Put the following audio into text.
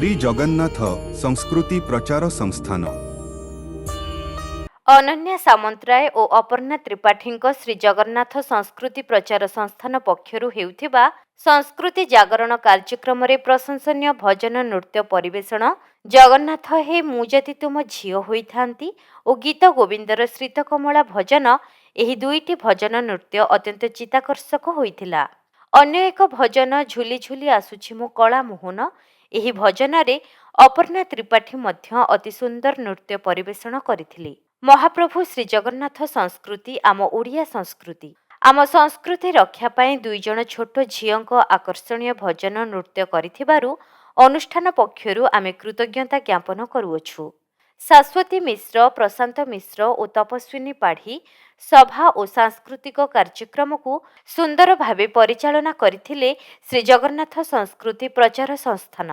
ଶ୍ରୀ ଜଗନ୍ନାଥ ସଂସ୍କୃତି ପ୍ରଚାର ସଂସ୍ଥାନ। ଅନନ୍ୟା ସାମନ୍ତରାୟ ଓ ଅପର୍ଣ୍ଣା ତ୍ରିପାଠୀଙ୍କ ଶ୍ରୀ ଜଗନ୍ନାଥ ସଂସ୍କୃତି ପ୍ରଚାର ସଂସ୍ଥାନ ପକ୍ଷରୁ ହେଉଥିବା ସଂସ୍କୃତି ଜାଗରଣ କାର୍ଯ୍ୟକ୍ରମରେ ପ୍ରଶଂସନୀୟ ଭଜନ ନୃତ୍ୟ ପରିବେଷଣ, ଜଗନ୍ନାଥ ହେ ମୁଁ ଯଦି ତୁମ ଝିଅ ହୋଇଥାନ୍ତି ଓ ଗୀତ ଗୋବିନ୍ଦର ଶ୍ରୀତକମଳା ଭଜନ, ଏହି ଦୁଇଟି ଭଜନ ନୃତ୍ୟ ଅତ୍ୟନ୍ତ ଚିତ୍ତାକର୍ଷକ ହୋଇଥିଲା। ଅନ୍ୟ ଏକ ଭଜନ ଝୁଲି ଝୁଲି ଆସୁଛି ମୋ କଳା ମୋହନ, ଏହି ଭଜନରେ ଅପର୍ଣ୍ଣା ତ୍ରିପାଠୀ ମଧ୍ୟ ଅତି ସୁନ୍ଦର ନୃତ୍ୟ ପରିବେଷଣ କରିଥିଲେ। ମହାପ୍ରଭୁ ଶ୍ରୀଜଗନ୍ନାଥ ସଂସ୍କୃତି ଆମ ଓଡ଼ିଆ ସଂସ୍କୃତି। ଆମ ସଂସ୍କୃତି ରକ୍ଷା ପାଇଁ ଦୁଇଜଣ ଛୋଟ ଝିଅଙ୍କ ଆକର୍ଷଣୀୟ ଭଜନ ନୃତ୍ୟ କରିଥିବାରୁ ଅନୁଷ୍ଠାନ ପକ୍ଷରୁ ଆମେ କୃତଜ୍ଞତା ଜ୍ଞାପନ କରୁଅଛୁ। ଶାଶ୍ୱତୀ ମିଶ୍ର, ପ୍ରଶାନ୍ତ ମିଶ୍ର ଓ ତପସ୍ୱିନୀ ପାଢ଼ୀ ସଭା ଓ ସାଂସ୍କୃତିକ କାର୍ଯ୍ୟକ୍ରମକୁ ସୁନ୍ଦର ଭାବେ ପରିଚାଳନା କରିଥିଲେ ଶ୍ରୀଜଗନ୍ନାଥ ସଂସ୍କୃତି ପ୍ରଚାର ସଂସ୍ଥାନ।